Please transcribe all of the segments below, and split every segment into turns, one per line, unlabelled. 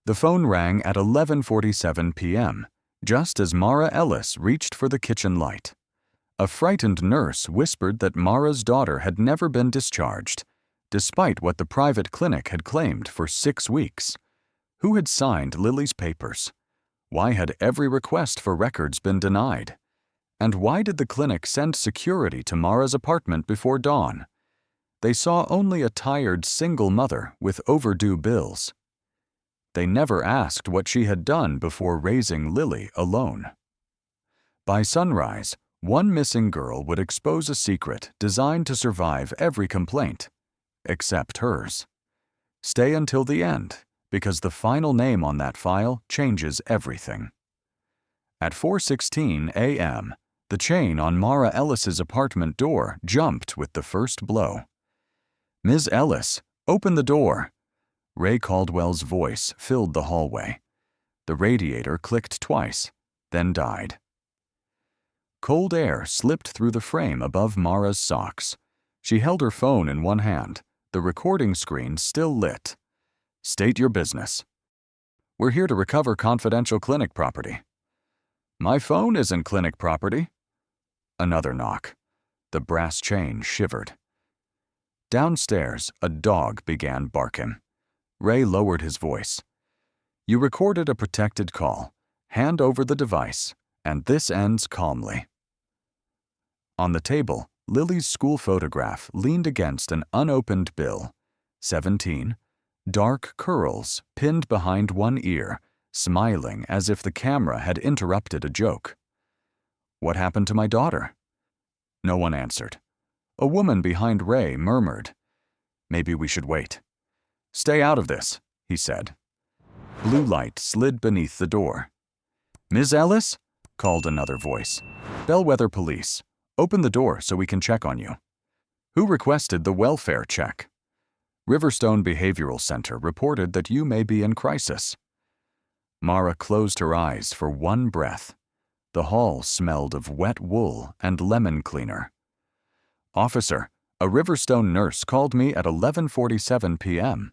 The phone rang at 11:47 p.m., just as Mara Ellis reached for the kitchen light. A frightened nurse whispered that Mara's daughter had never been discharged, despite what the private clinic had claimed for 6 weeks. Who had signed Lily's papers? Why had every request for records been denied? And why did the clinic send security to Mara's apartment before dawn? They saw only a tired single mother with overdue bills. They never asked what she had done before raising Lily alone. By sunrise, one missing girl would expose a secret designed to survive every complaint, except hers. Stay until the end, because the final name on that file changes everything. At 4:16 a.m., the chain on Mara Ellis's apartment door jumped with the first blow. "Ms. Ellis, open the door." Ray Caldwell's voice filled the hallway. The radiator clicked twice, then died. Cold air slipped through the frame above Mara's socks. She held her phone in one hand, the recording screen still lit. "State your business." "We're here to recover confidential clinic property." "My phone isn't clinic property." Another knock. The brass chain shivered. Downstairs, a dog began barking. Ray lowered his voice. "You recorded a protected call. Hand over the device, and this ends calmly." On the table, Lily's school photograph leaned against an unopened bill. 17. Dark curls pinned behind one ear, smiling as if the camera had interrupted a joke. "What happened to my daughter?" No one answered. A woman behind Ray murmured, "Maybe we should wait." "Stay out of this," he said. Blue light slid beneath the door. "Ms. Ellis?" called another voice. "Bellwether Police. Open the door so we can check on you." "Who requested the welfare check?" "Riverstone Behavioral Center reported that you may be in crisis." Mara closed her eyes for one breath. The hall smelled of wet wool and lemon cleaner. "Officer, a Riverstone nurse called me at 11:47 p.m.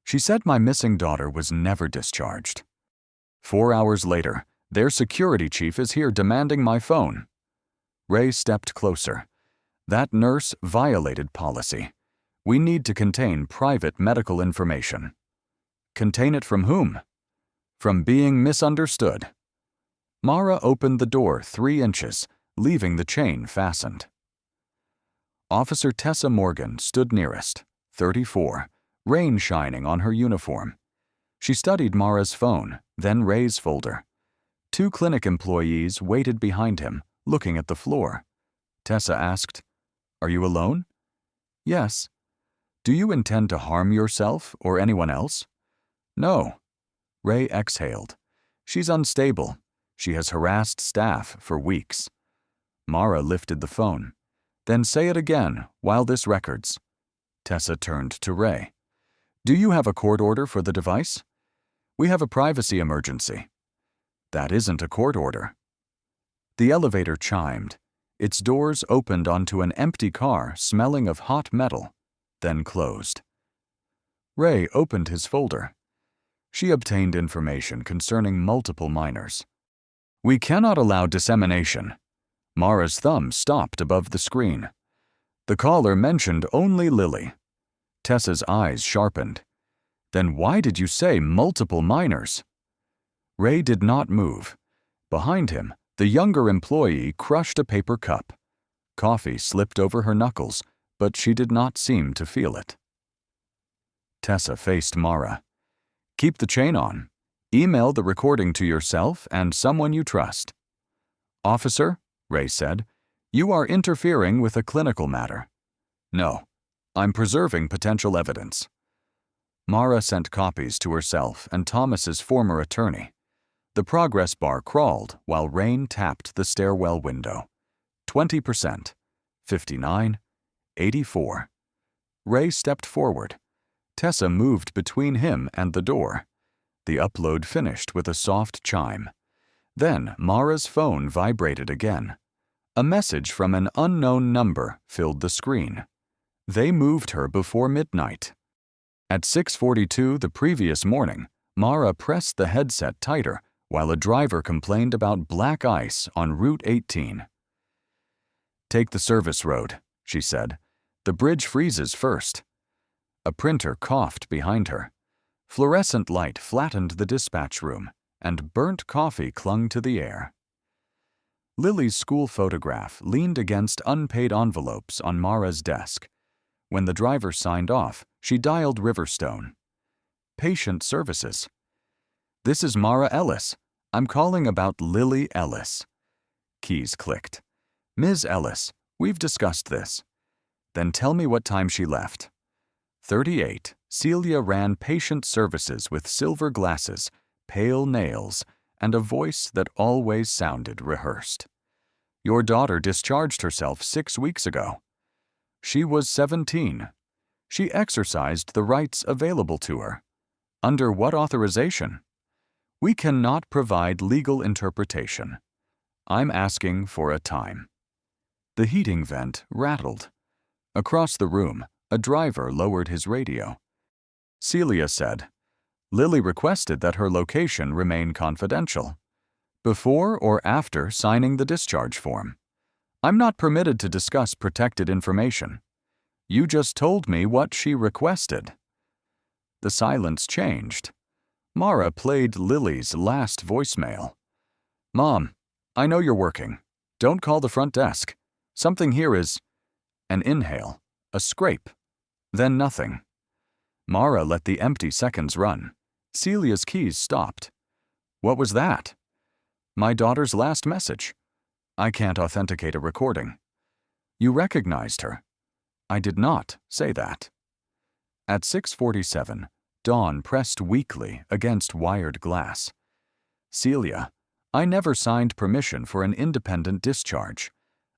She said my missing daughter was never discharged. 4 hours later, their security chief is here demanding my phone." Ray stepped closer. "That nurse violated policy. We need to contain private medical information." "Contain it from whom?" "From being misunderstood." Mara opened the door 3 inches, leaving the chain fastened. Officer Tessa Morgan stood nearest, 34, rain shining on her uniform. She studied Mara's phone, then Ray's folder. 2 clinic employees waited behind him, looking at the floor. Tessa asked, "Are you alone?" "Yes." "Do you intend to harm yourself or anyone else?" "No." Ray exhaled. "She's unstable. She has harassed staff for weeks." Mara lifted the phone. "Then say it again, while this records." Tessa turned to Ray. "Do you have a court order for the device?" "We have a privacy emergency." "That isn't a court order." The elevator chimed. Its doors opened onto an empty car smelling of hot metal, then closed. Ray opened his folder. She obtained information concerning multiple minors. "We cannot allow dissemination." Mara's thumb stopped above the screen. "The caller mentioned only Lily." Tessa's eyes sharpened. "Then why did you say multiple minors?" Ray did not move. Behind him, the younger employee crushed a paper cup. Coffee slipped over her knuckles, but she did not seem to feel it. Tessa faced Mara. "Keep the chain on. Email the recording to yourself and someone you trust." "Officer," Ray said, "you are interfering with a clinical matter." "No, I'm preserving potential evidence." Mara sent copies to herself and Thomas's former attorney. The progress bar crawled while rain tapped the stairwell window. 20%, 59, 84. Ray stepped forward. Tessa moved between him and the door. The upload finished with a soft chime. Then Mara's phone vibrated again. A message from an unknown number filled the screen. They moved her before midnight. At 6:42 the previous morning, Mara pressed the headset tighter while a driver complained about black ice on Route 18. "Take the service road," she said. "The bridge freezes first." A printer coughed behind her. Fluorescent light flattened the dispatch room, and burnt coffee clung to the air. Lily's school photograph leaned against unpaid envelopes on Mara's desk. When the driver signed off, she dialed Riverstone. "Patient services." "This is Mara Ellis. I'm calling about Lily Ellis." Keys clicked. "Ms. Ellis, we've discussed this." "Then tell me what time she left." 38. Celia ran patient services with silver glasses, pale nails, and a voice that always sounded rehearsed. "Your daughter discharged herself 6 weeks ago." "She was 17. She exercised the rights available to her." "Under what authorization?" "We cannot provide legal interpretation. I'm asking for a time." The heating vent rattled. Across the room, a driver lowered his radio. Celia said, "Lily requested that her location remain confidential. Before or after signing the discharge form. I'm not permitted to discuss protected information. You just told me what she requested." The silence changed. Mara played Lily's last voicemail. "Mom, I know you're working. Don't call the front desk. Something here is—" An inhale, a scrape, then nothing. Mara let the empty seconds run. Celia's keys stopped. "What was that?" "My daughter's last message. I can't authenticate a recording." "You recognized her." "I did not say that." At 6:47, dawn pressed weakly against wired glass. "Celia, I never signed permission for an independent discharge.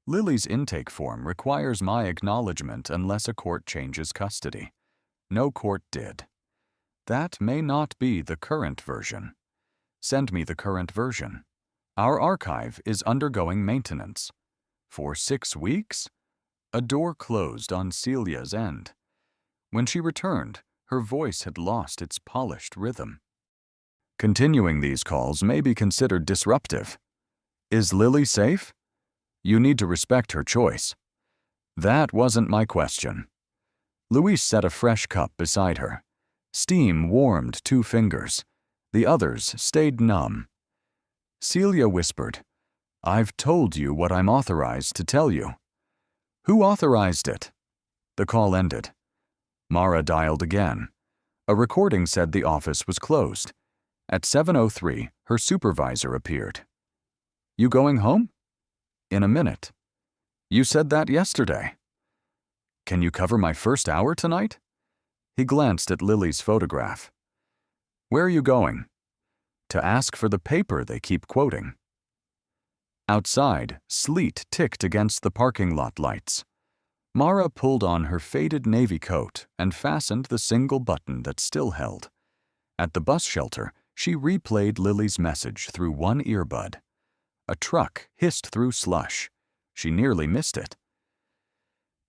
Lily's intake form requires my acknowledgement unless a court changes custody. No court did. That may not be the current version. Send me the current version. Our archive is undergoing maintenance." For 6 weeks? A door closed on Celia's end. When she returned, her voice had lost its polished rhythm. "Continuing these calls may be considered disruptive. Is Lily safe? You need to respect her choice." "That wasn't my question." Louise set a fresh cup beside her. Steam warmed 2 fingers. The others stayed numb. Celia whispered, "I've told you what I'm authorized to tell you." "Who authorized it?" The call ended. Mara dialed again. A recording said the office was closed. At 7:03, her supervisor appeared. "You going home?" "In a minute." "You said that yesterday." "Can you cover my first hour tonight?" He glanced at Lily's photograph. "Where are you going?" "To ask for the paper they keep quoting." Outside, sleet ticked against the parking lot lights. Mara pulled on her faded navy coat and fastened the single button that still held. At the bus shelter, she replayed Lily's message through one earbud. A truck hissed through slush. She nearly missed it.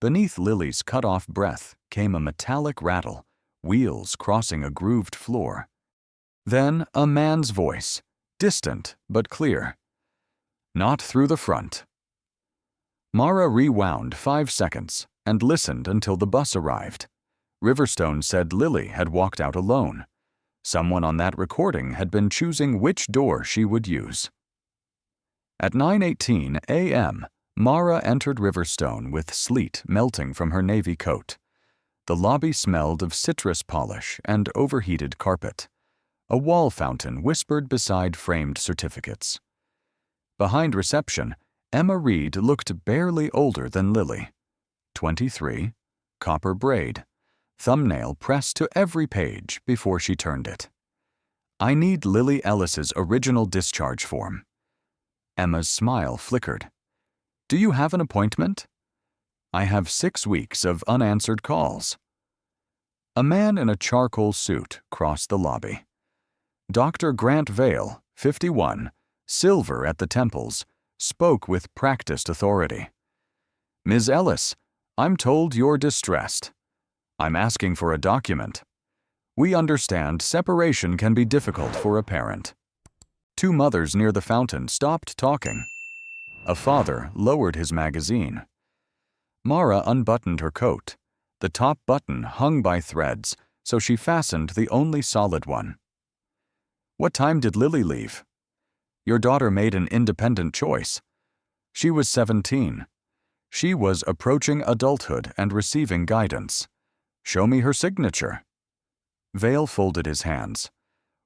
Beneath Lily's cut-off breath came a metallic rattle, wheels crossing a grooved floor. Then a man's voice, distant but clear. "Not through the front." Mara rewound 5 seconds and listened until the bus arrived. Riverstone said Lily had walked out alone. Someone on that recording had been choosing which door she would use. At 9:18 a.m., Mara entered Riverstone with sleet melting from her navy coat. The lobby smelled of citrus polish and overheated carpet. A wall fountain whispered beside framed certificates. Behind reception, Emma Reed looked barely older than Lily. 23, copper braid, thumbnail pressed to every page before she turned it. "I need Lily Ellis's original discharge form." Emma's smile flickered. "Do you have an appointment?" "I have 6 weeks of unanswered calls." A man in a charcoal suit crossed the lobby. Dr. Grant Vale, 51, silver at the temples, spoke with practiced authority. "Ms. Ellis, I'm told you're distressed. I'm asking for a document." We understand separation can be difficult for a parent. Two mothers near the fountain stopped talking. A father lowered his magazine. Mara unbuttoned her coat. The top button hung by threads, so she fastened the only solid one. What time did Lily leave? Your daughter made an independent choice. She was 17. She was approaching adulthood and receiving guidance. Show me her signature. Vale folded his hands.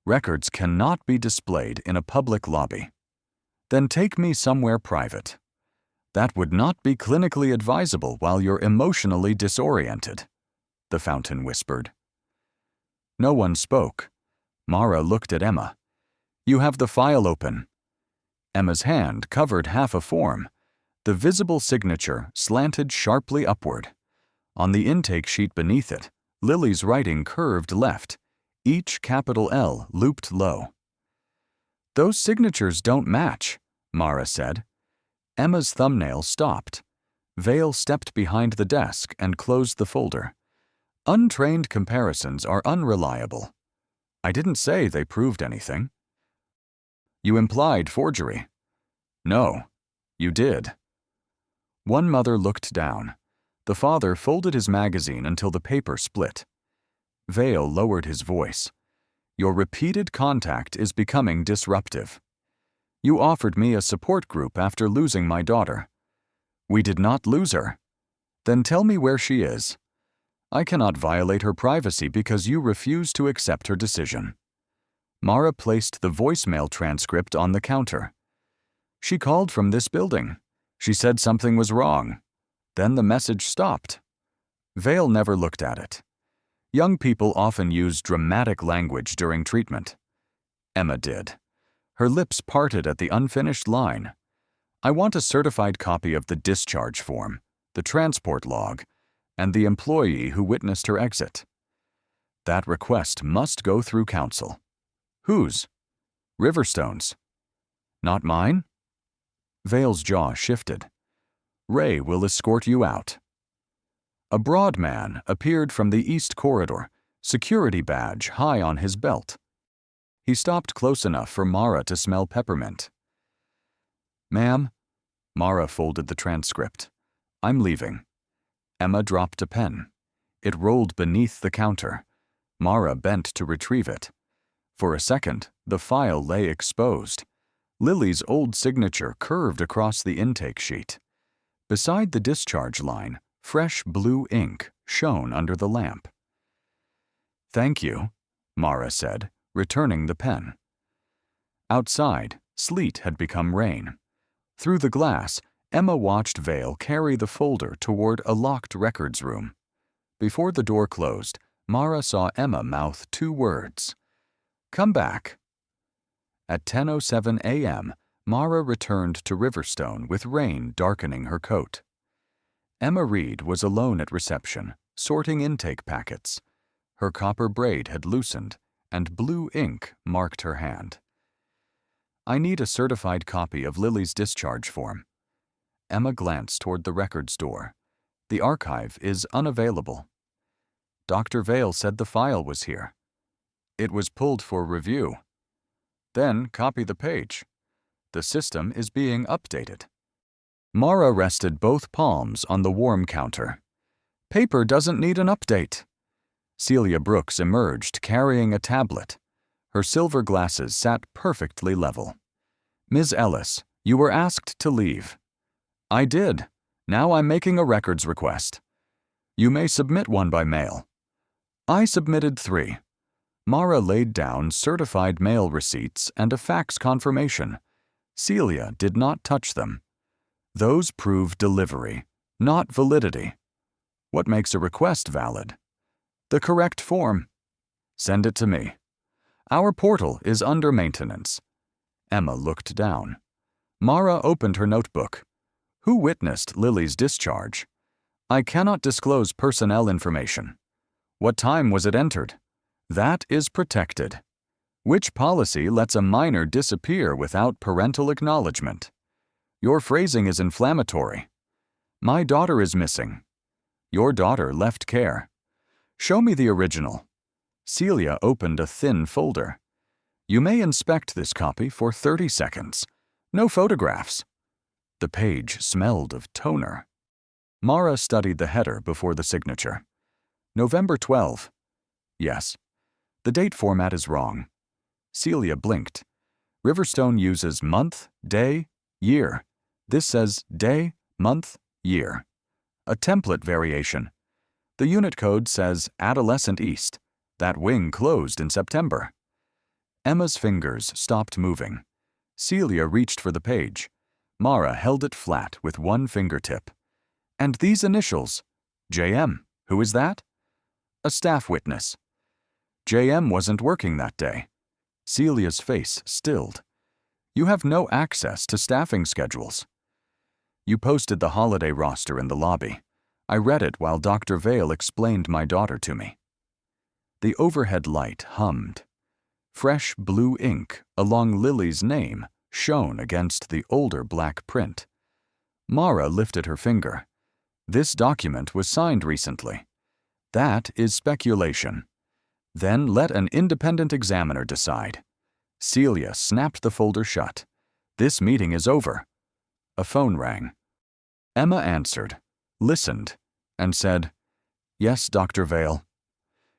Records cannot be displayed in a public lobby. Then take me somewhere private. That would not be clinically advisable while you're emotionally disoriented, the fountain whispered. No one spoke. Mara looked at Emma. You have the file open. Emma's hand covered half a form. The visible signature slanted sharply upward. On the intake sheet beneath it, Lily's writing curved left, each capital L looped low. Those signatures don't match, Mara said. Emma's thumbnail stopped. Vale stepped behind the desk and closed the folder. Untrained comparisons are unreliable. I didn't say they proved anything. You implied forgery. No, you did. One mother looked down. The father folded his magazine until the paper split. Vale lowered his voice. Your repeated contact is becoming disruptive. You offered me a support group after losing my daughter. We did not lose her. Then tell me where she is. I cannot violate her privacy because you refuse to accept her decision. Mara placed the voicemail transcript on the counter. She called from this building. She said something was wrong. Then the message stopped. Vale never looked at it. Young people often use dramatic language during treatment. Emma did. Her lips parted at the unfinished line. I want a certified copy of the discharge form, the transport log, and the employee who witnessed her exit. That request must go through counsel. Whose? Riverstone's. Not mine? Vale's jaw shifted. Ray will escort you out. A broad man appeared from the east corridor, security badge high on his belt. He stopped close enough for Mara to smell peppermint. Ma'am, Mara folded the transcript. I'm leaving. Emma dropped a pen. It rolled beneath the counter. Mara bent to retrieve it. For a second, the file lay exposed. Lily's old signature curved across the intake sheet. Beside the discharge line, fresh blue ink shone under the lamp. Thank you, Mara said, returning the pen. Outside, sleet had become rain. Through the glass, Emma watched Vale carry the folder toward a locked records room. Before the door closed, Mara saw Emma mouth two words. Come back. At 10:07 a.m., Mara returned to Riverstone with rain darkening her coat. Emma Reed was alone at reception, sorting intake packets. Her copper braid had loosened, and blue ink marked her hand. I need a certified copy of Lily's discharge form. Emma glanced toward the records door. The archive is unavailable. Dr. Vale said the file was here. It was pulled for review. Then copy the page. The system is being updated. Mara rested both palms on the warm counter. Paper doesn't need an update. Celia Brooks emerged carrying a tablet. Her silver glasses sat perfectly level. Ms. Ellis, you were asked to leave. I did. Now I'm making a records request. You may submit one by mail. I submitted 3. Mara laid down certified mail receipts and a fax confirmation. Celia did not touch them. Those prove delivery, not validity. What makes a request valid? The correct form. Send it to me. Our portal is under maintenance. Emma looked down. Mara opened her notebook. Who witnessed Lily's discharge? I cannot disclose personnel information. What time was it entered? That is protected. Which policy lets a minor disappear without parental acknowledgement? Your phrasing is inflammatory. My daughter is missing. Your daughter left care. Show me the original. Celia opened a thin folder. You may inspect this copy for 30 seconds. No photographs. The page smelled of toner. Mara studied the header before the signature. November 12. Yes. The date format is wrong. Celia blinked. Riverstone uses month, day, year. This says day, month, year. A template variation. The unit code says Adolescent East. That wing closed in September. Emma's fingers stopped moving. Celia reached for the page. Mara held it flat with one fingertip. And these initials. JM. Who is that? A staff witness. JM wasn't working that day. Celia's face stilled. You have no access to staffing schedules. You posted the holiday roster in the lobby. I read it while Dr. Vale explained my daughter to me. The overhead light hummed. Fresh blue ink along Lily's name shone against the older black print. Mara lifted her finger. This document was signed recently. That is speculation. Then let an independent examiner decide. Celia snapped the folder shut. This meeting is over. A phone rang. Emma answered, listened, and said, Yes, Dr. Vale.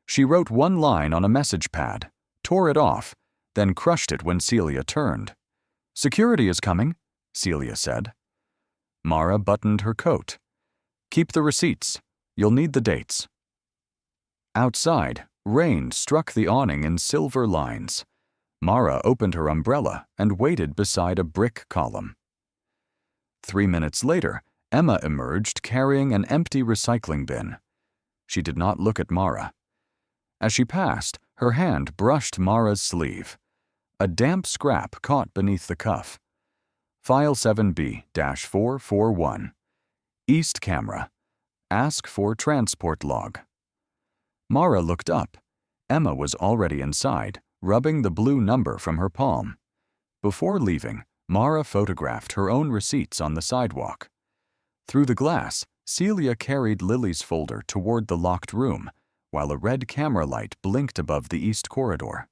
She wrote one line on a message pad, tore it off, then crushed it when Celia turned. Security is coming, Celia said. Mara buttoned her coat. Keep the receipts. You'll need the dates. Outside, rain struck the awning in silver lines. Mara opened her umbrella and waited beside a brick column. 3 minutes later, Emma emerged carrying an empty recycling bin. She did not look at Mara. As she passed, her hand brushed Mara's sleeve. A damp scrap caught beneath the cuff. File 7B-441. East camera. Ask for transport log. Mara looked up. Emma was already inside, rubbing the blue number from her palm. Before leaving, Mara photographed her own receipts on the sidewalk. Through the glass, Celia carried Lily's folder toward the locked room, while a red camera light blinked above the east corridor.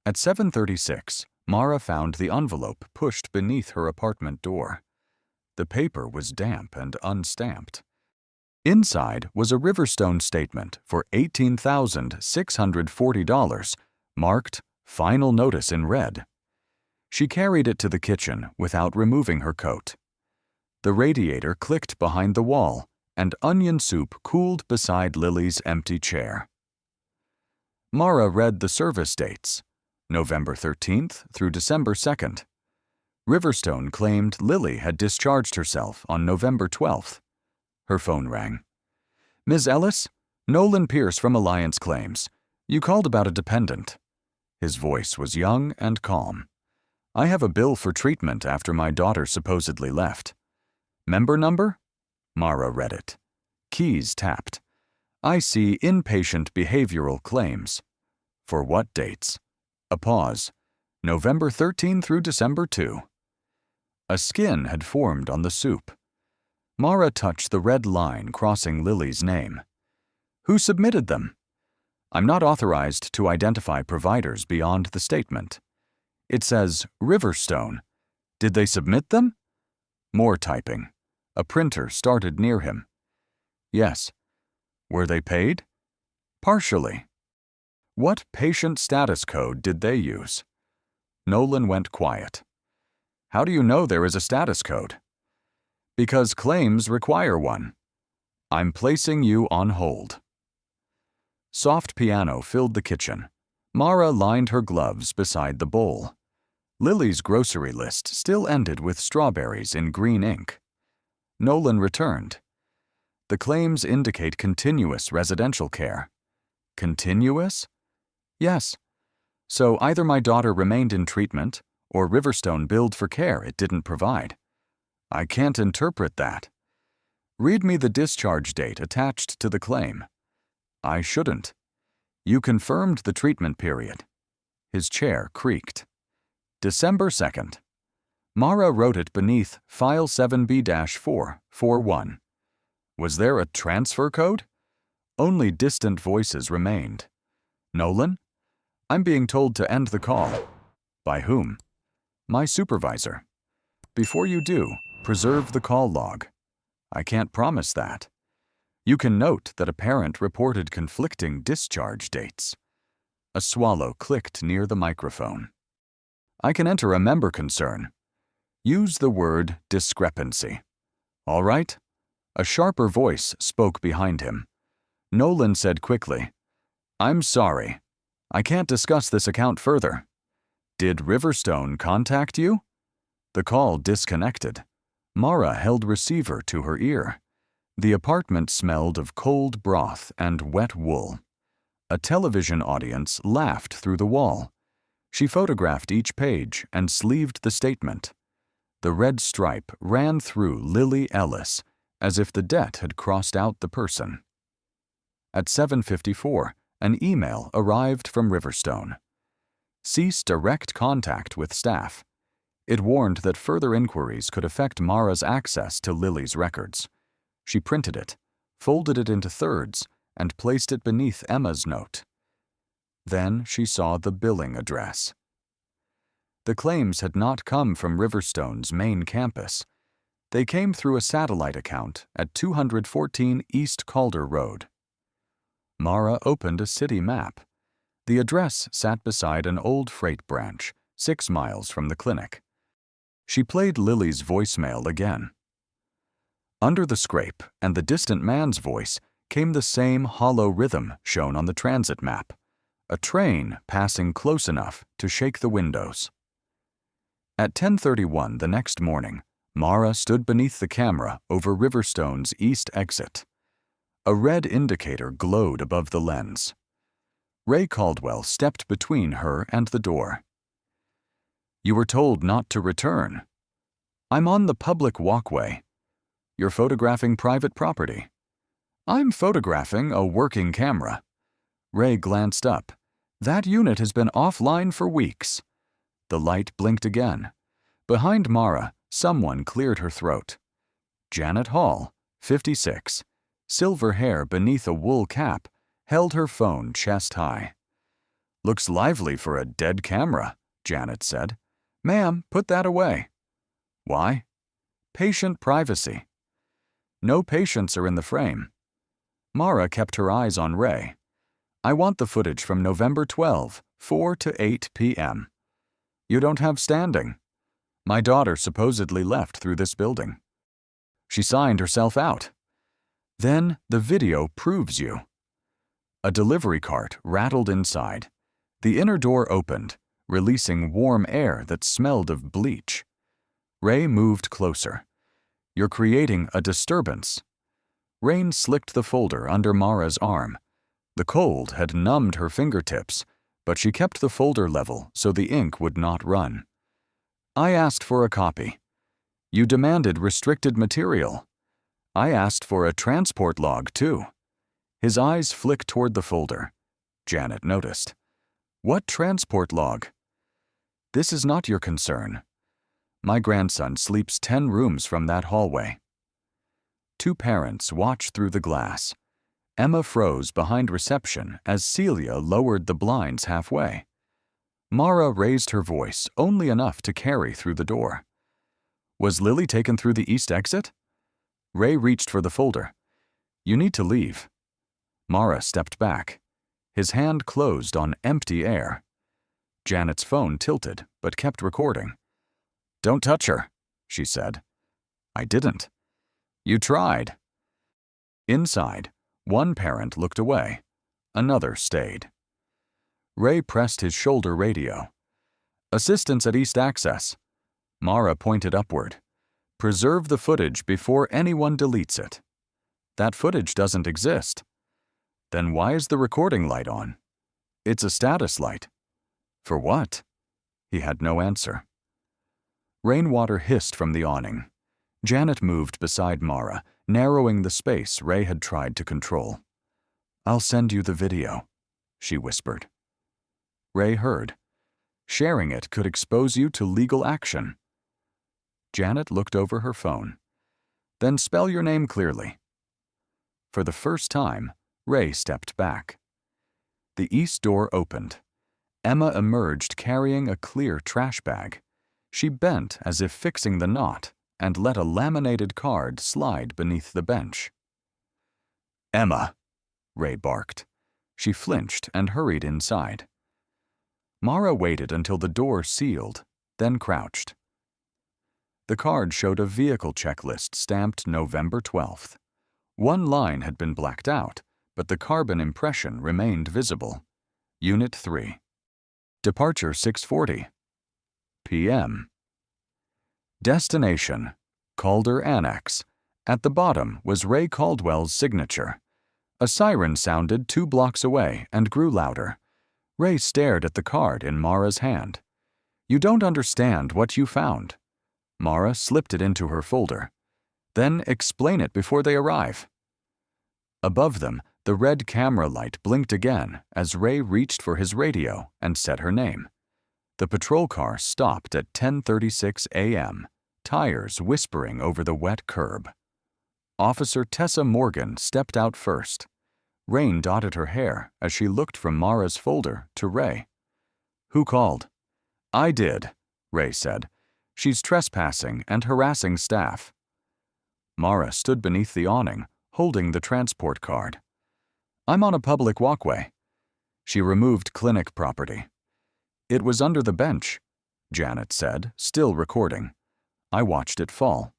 At 7:36, Mara found the envelope pushed beneath her apartment door. The paper was damp and unstamped. Inside was a Riverstone statement for $18,640, marked Final Notice in red. She carried it to the kitchen without removing her coat. The radiator clicked behind the wall, and onion soup cooled beside Lily's empty chair. Mara read the service dates, November 13th through December 2nd. Riverstone claimed Lily had discharged herself on November 12th. Her phone rang. Ms. Ellis? Nolan Pierce from Alliance Claims. You called about a dependent. His voice was young and calm. I have a bill for treatment after my daughter supposedly left. Member number? Mara read it. Keys tapped. I see inpatient behavioral claims. For what dates? A pause. November 13 through December 2. A skin had formed on the soup. Mara touched the red line crossing Lily's name. Who submitted them? I'm not authorized to identify providers beyond the statement. It says Riverstone. Did they submit them? More typing. A printer started near him. Yes. Were they paid? Partially. What patient status code did they use? Nolan went quiet. How do you know there is a status code? Because claims require one. I'm placing you on hold. Soft piano filled the kitchen. Mara lined her gloves beside the bowl. Lily's grocery list still ended with strawberries in green ink. Nolan returned. The claims indicate continuous residential care. Continuous? Yes. So either my daughter remained in treatment, or Riverstone billed for care it didn't provide. I can't interpret that. Read me the discharge date attached to the claim. I shouldn't. You confirmed the treatment period. His chair creaked. December 2nd. Mara wrote it beneath File 7B-441. Was there a transfer code? Only distant voices remained. Nolan? I'm being told to end the call. By whom? My supervisor. Before you do, preserve the call log. I can't promise that. You can note that a parent reported conflicting discharge dates. A swallow clicked near the microphone. I can enter a member concern. Use the word discrepancy. All right? A sharper voice spoke behind him. Nolan said quickly, I'm sorry. I can't discuss this account further. Did Riverstone contact you? The call disconnected. Mara held receiver to her ear. The apartment smelled of cold broth and wet wool. A television audience laughed through the wall. She photographed each page and sleeved the statement. The red stripe ran through Lily Ellis, as if the debt had crossed out the person. At 7:54, an email arrived from Riverstone. Cease direct contact with staff. It warned that further inquiries could affect Mara's access to Lily's records. She printed it, folded it into thirds, and placed it beneath Emma's note. Then she saw the billing address. The claims had not come from Riverstone's main campus. They came through a satellite account at 214 East Calder Road. Mara opened a city map. The address sat beside an old freight branch, 6 miles from the clinic. She played Lily's voicemail again. Under the scrape and the distant man's voice came the same hollow rhythm shown on the transit map, a train passing close enough to shake the windows. At 10:31 the next morning, Mara stood beneath the camera over Riverstone's east exit. A red indicator glowed above the lens. Ray Caldwell stepped between her and the door. You were told not to return. I'm on the public walkway. You're photographing private property. I'm photographing a working camera. Ray glanced up. That unit has been offline for weeks. The light blinked again. Behind Mara, someone cleared her throat. Janet Hall, 56, silver hair beneath a wool cap, held her phone chest high. Looks lively for a dead camera, Janet said. Ma'am, put that away. Why? Patient privacy. No patients are in the frame. Mara kept her eyes on Ray. I want the footage from November 12, 4 to 8 p.m. You don't have standing. My daughter supposedly left through this building. She signed herself out. Then the video proves you. A delivery cart rattled inside. The inner door opened, releasing warm air that smelled of bleach. Ray moved closer. You're creating a disturbance. Rain slicked the folder under Mara's arm. The cold had numbed her fingertips, but she kept the folder level so the ink would not run. I asked for a copy. You demanded restricted material. I asked for a transport log, too. His eyes flicked toward the folder. Janet noticed. What transport log? This is not your concern. My grandson sleeps 10 rooms from that hallway. 2 parents watched through the glass. Emma froze behind reception as Celia lowered the blinds halfway. Mara raised her voice only enough to carry through the door. Was Lily taken through the east exit? Ray reached for the folder. You need to leave. Mara stepped back. His hand closed on empty air. Janet's phone tilted, but kept recording. Don't touch her, she said. I didn't. You tried. Inside, one parent looked away. Another stayed. Ray pressed his shoulder radio. Assistance at East Access. Mara pointed upward. Preserve the footage before anyone deletes it. That footage doesn't exist. Then why is the recording light on? It's a status light. For what? He had no answer. Rainwater hissed from the awning. Janet moved beside Mara, narrowing the space Ray had tried to control. I'll send you the video, she whispered. Ray heard. Sharing it could expose you to legal action. Janet looked over her phone. Then spell your name clearly. For the first time, Ray stepped back. The east door opened. Emma emerged carrying a clear trash bag. She bent as if fixing the knot and let a laminated card slide beneath the bench. "Emma," Ray barked. She flinched and hurried inside. Mara waited until the door sealed, then crouched. The card showed a vehicle checklist stamped November 12th. One line had been blacked out, but the carbon impression remained visible. Unit 3. Departure 6:40 p.m. Destination, Calder Annex. At the bottom was Ray Caldwell's signature. A siren sounded 2 blocks away and grew louder. Ray stared at the card in Mara's hand. "You don't understand what you found." Mara slipped it into her folder. "Then explain it before they arrive." Above them, the red camera light blinked again as Ray reached for his radio and said her name. The patrol car stopped at 10:36 a.m., tires whispering over the wet curb. Officer Tessa Morgan stepped out first. Rain dotted her hair as she looked from Mara's folder to Ray. "Who called?" "I did," Ray said. "She's trespassing and harassing staff." Mara stood beneath the awning, holding the transport card. "I'm on a public walkway." She removed clinic property. "It was under the bench," Janet said, still recording. "I watched it fall."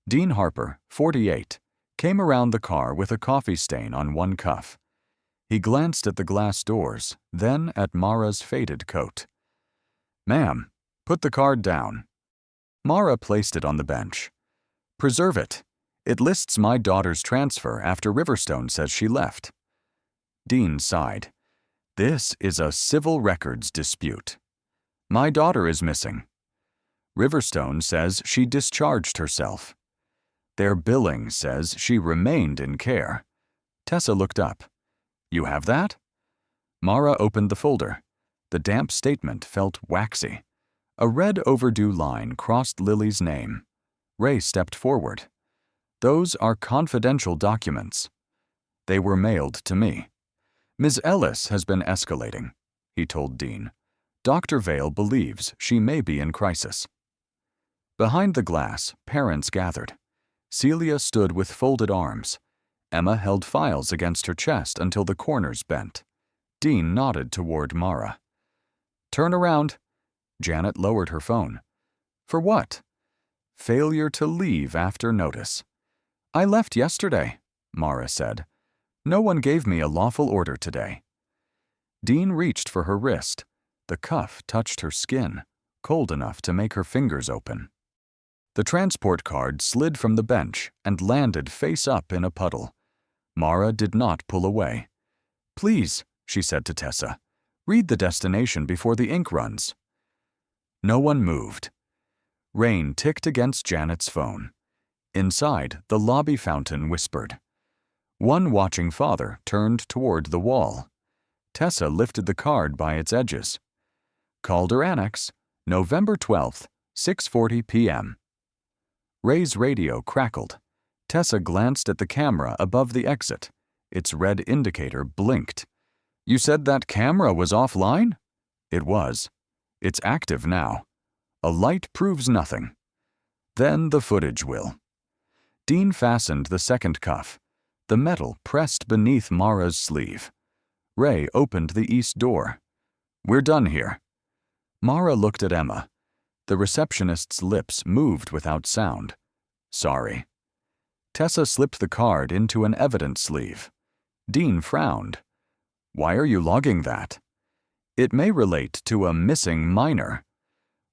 Dean Harper, 48, came around the car with a coffee stain on one cuff. He glanced at the glass doors, then at Mara's faded coat. "Ma'am, put the card down." Mara placed it on the bench. "Preserve it. It lists my daughter's transfer after Riverstone says she left." Dean sighed. "This is a civil records dispute. My daughter is missing. Riverstone says she discharged herself. Their billing says she remained in care." Tessa looked up. "You have that?" Mara opened the folder. The damp statement felt waxy. A red overdue line crossed Lily's name. Ray stepped forward. "Those are confidential documents. They were mailed to me. Ms. Ellis has been escalating," he told Dean. "Dr. Vale believes she may be in crisis." Behind the glass, parents gathered. Celia stood with folded arms. Emma held files against her chest until the corners bent. Dean nodded toward Mara. "Turn around." Janet lowered her phone. "For what?" "Failure to leave after notice." "I left yesterday," Mara said. "No one gave me a lawful order today." Dean reached for her wrist. The cuff touched her skin, cold enough to make her fingers open. The transport card slid from the bench and landed face up in a puddle. Mara did not pull away. "Please," she said to Tessa, "read the destination before the ink runs." No one moved. Rain ticked against Janet's phone. Inside, the lobby fountain whispered. One watching father turned toward the wall. Tessa lifted the card by its edges. "Calder Annex, November 12th, 6:40 p.m. Ray's radio crackled. Tessa glanced at the camera above the exit. Its red indicator blinked. "You said that camera was offline?" It was. "It's active now. A light proves nothing. Then the footage will." Dean fastened the second cuff. The metal pressed beneath Mara's sleeve. Ray opened the east door. "We're done here." Mara looked at Emma. The receptionist's lips moved without sound. "Sorry." Tessa slipped the card into an evidence sleeve. Dean frowned. "Why are you logging that?" "It may relate to a missing minor."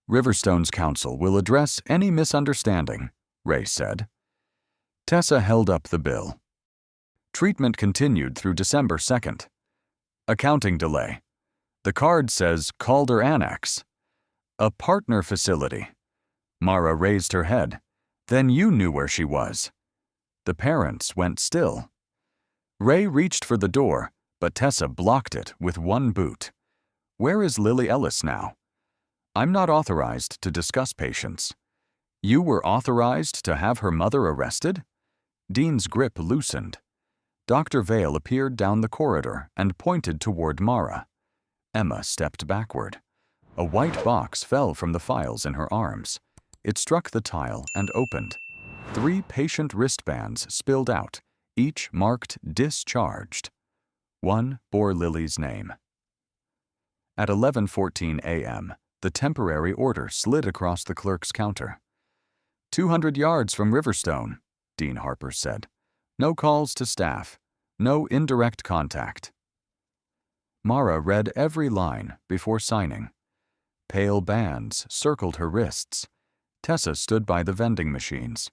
"Riverstone's counsel will address any misunderstanding," Ray said. Tessa held up the bill. Treatment continued through December 2nd. Accounting delay. The card says Calder Annex. A partner facility. Mara raised her head. "Then you knew where she was." The parents went still. Ray reached for the door, but Tessa blocked it with one boot. "Where is Lily Ellis now?" "I'm not authorized to discuss patients." "You were authorized to have her mother arrested?" Dean's grip loosened. Dr. Vale appeared down the corridor and pointed toward Mara. Emma stepped backward. A white box fell from the files in her arms. It struck the tile and opened. 3 patient wristbands spilled out, each marked discharged. One bore Lily's name. At 11:14 a.m., the temporary order slid across the clerk's counter. 200 yards from Riverstone, Dean Harper said. No calls to staff. No indirect contact. Mara read every line before signing. Pale bands circled her wrists. Tessa stood by the vending machines.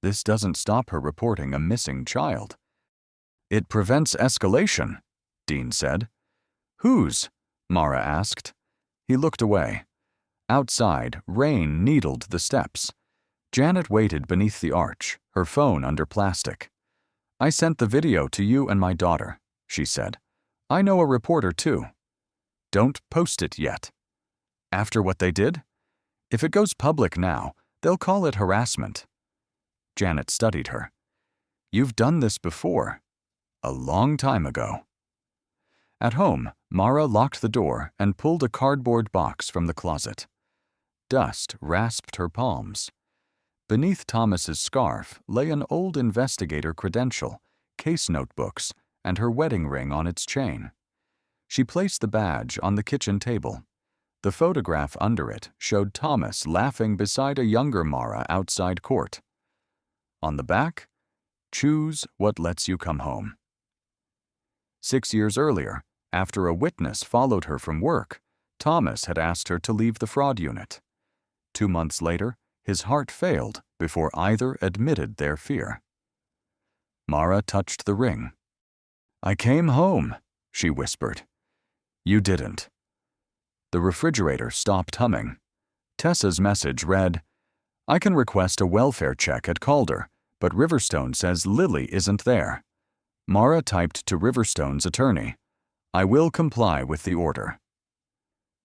This doesn't stop her reporting a missing child. It prevents escalation, Dean said. Whose? Mara asked. He looked away. Outside, rain needled the steps. Janet waited beneath the arch, her phone under plastic. I sent the video to you and my daughter, she said. I know a reporter too. Don't post it yet. After what they did? If it goes public now, they'll call it harassment. Janet studied her. You've done this before. A long time ago. At home, Mara locked the door and pulled a cardboard box from the closet. Dust rasped her palms. Beneath Thomas's scarf lay an old investigator credential, case notebooks, and her wedding ring on its chain. She placed the badge on the kitchen table. The photograph under it showed Thomas laughing beside a younger Mara outside court. On the back, choose what lets you come home. 6 years earlier, after a witness followed her from work, Thomas had asked her to leave the fraud unit. 2 months later, his heart failed before either admitted their fear. Mara touched the ring. I came home, she whispered. You didn't. The refrigerator stopped humming. Tessa's message read, I can request a welfare check at Calder, but Riverstone says Lily isn't there. Mara typed to Riverstone's attorney, I will comply with the order.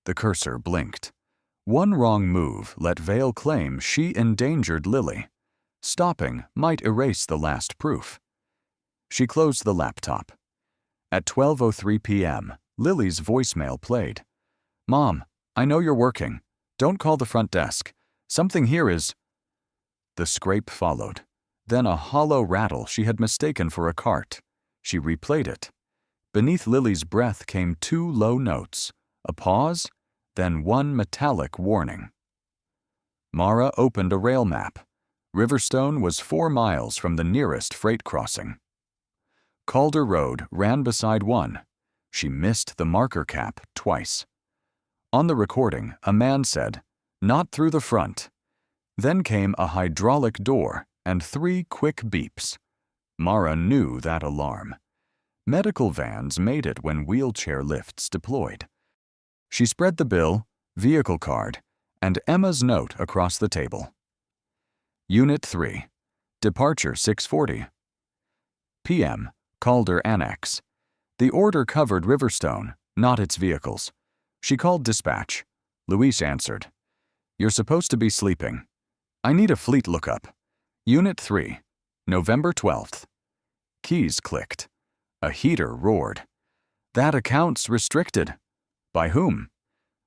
The cursor blinked. One wrong move let Vale claim she endangered Lily. Stopping might erase the last proof. She closed the laptop. At 12:03 p.m., Lily's voicemail played. Mom, I know you're working. Don't call the front desk. Something here is... The scrape followed. Then a hollow rattle she had mistaken for a cart. She replayed it. Beneath Lily's breath came 2 low notes, a pause, then one metallic warning. Mara opened a rail map. Riverstone was 4 miles from the nearest freight crossing. Calder Road ran beside one. She missed the marker cap twice. On the recording, a man said, "Not through the front." Then came a hydraulic door and 3 quick beeps. Mara knew that alarm. Medical vans made it when wheelchair lifts deployed. She spread the bill, vehicle card, and Emma's note across the table. Unit 3. Departure 6:40. p.m. Calder Annex. The order covered Riverstone, not its vehicles. She called dispatch. Luis answered. You're supposed to be sleeping. I need a fleet lookup. Unit 3. November 12th. Keys clicked. A heater roared. That account's restricted. By whom?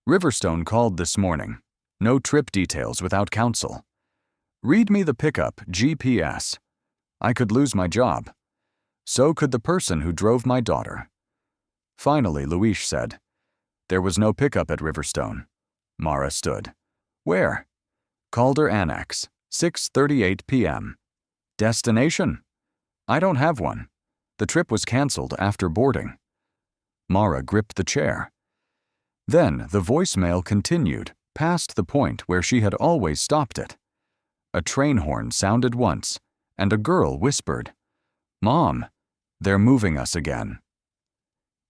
Riverstone called this morning. No trip details without counsel. Read me the pickup GPS. I could lose my job. So could the person who drove my daughter. Finally, Luis said, There was no pickup at Riverstone. Mara stood. Where? Calder Annex, 6:38 p.m. Destination? I don't have one. The trip was canceled after boarding. Mara gripped the chair. Then the voicemail continued, past the point where she had always stopped it. A train horn sounded once, and a girl whispered, Mom, they're moving us again.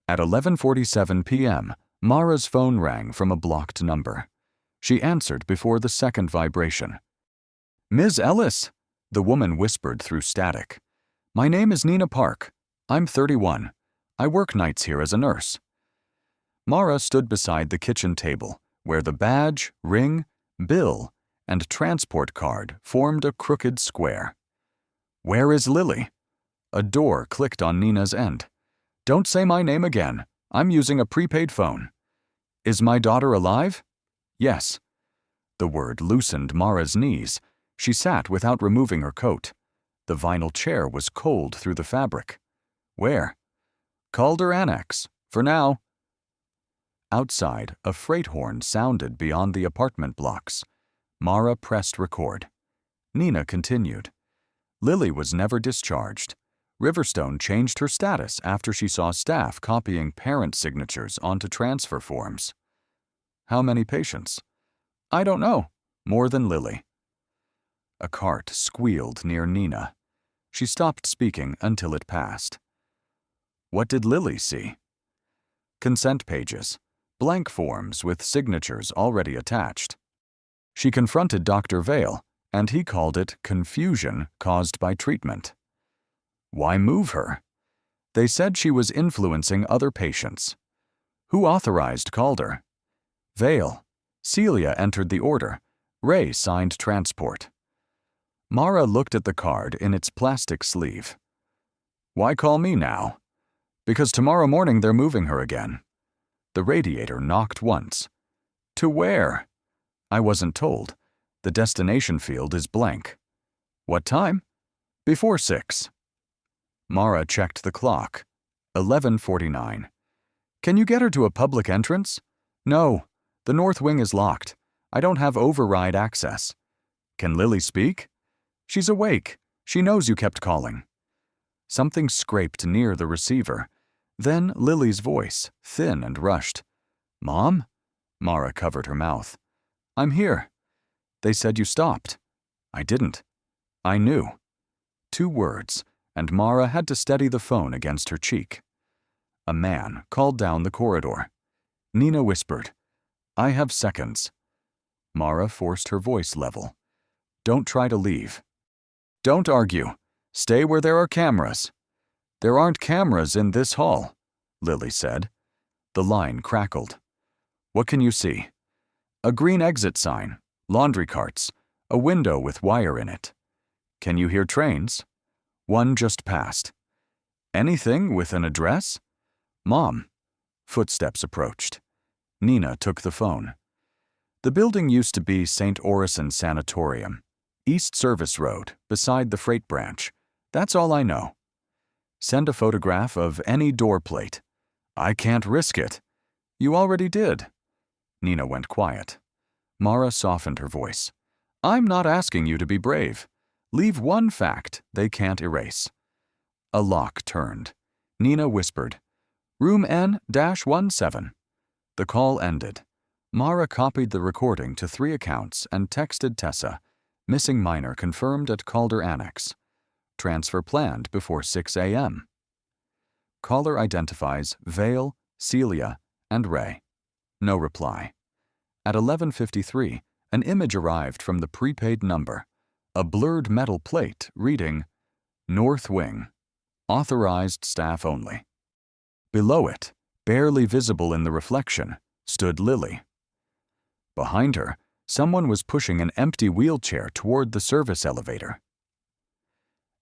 At 11:47 p.m., Mara's phone rang from a blocked number. She answered before the second vibration. Ms. Ellis, the woman whispered through static. My name is Nina Park. I'm 31. I work nights here as a nurse. Mara stood beside the kitchen table, where the badge, ring, bill, and transport card formed a crooked square. Where is Lily? A door clicked on Nina's end. "Don't say my name again. I'm using a prepaid phone." "Is my daughter alive?" "Yes." The word loosened Mara's knees. She sat without removing her coat. The vinyl chair was cold through the fabric. "Where?" "Calder Annex. For now." Outside, a freight horn sounded beyond the apartment blocks. Mara pressed record. Nina continued. Lily was never discharged. Riverstone changed her status after she saw staff copying parent signatures onto transfer forms. "How many patients?" "I don't know. More than Lily." A cart squealed near Nina. She stopped speaking until it passed. What did Lily see? Consent pages, blank forms with signatures already attached. She confronted Dr. Vale, and he called it confusion caused by treatment. Why move her? They said she was influencing other patients. Who authorized Calder? Vale. Celia entered the order. Ray signed transport. Mara looked at the card in its plastic sleeve. Why call me now? Because tomorrow morning they're moving her again. The radiator knocked once. To where? I wasn't told. The destination field is blank. What time? Before 6. Mara checked the clock. 11:49. Can you get her to a public entrance? No. The north wing is locked. I don't have override access. Can Lily speak? She's awake. She knows you kept calling. Something scraped near the receiver. Then Lily's voice, thin and rushed. Mom? Mara covered her mouth. I'm here. They said you stopped. I didn't. I knew. 2 words, and Mara had to steady the phone against her cheek. A man called down the corridor. Nina whispered, I have seconds. Mara forced her voice level. Don't try to leave. Don't argue. Stay where there are cameras. There aren't cameras in this hall, Lily said. The line crackled. What can you see? A green exit sign, laundry carts, a window with wire in it. Can you hear trains? One just passed. Anything with an address? Mom. Footsteps approached. Nina took the phone. The building used to be St. Orison Sanatorium, East Service Road, beside the freight branch. That's all I know. Send a photograph of any door plate. I can't risk it. You already did. Nina went quiet. Mara softened her voice. I'm not asking you to be brave. Leave one fact they can't erase. A lock turned. Nina whispered, Room N-17. The call ended. Mara copied the recording to 3 accounts and texted Tessa. Missing minor confirmed at Calder Annex. Transfer planned before 6 a.m. Caller identifies Vale, Celia, and Ray. No reply. At 11:53, an image arrived from the prepaid number. A blurred metal plate reading, North Wing. Authorized staff only. Below it, barely visible in the reflection, stood Lily. Behind her, someone was pushing an empty wheelchair toward the service elevator.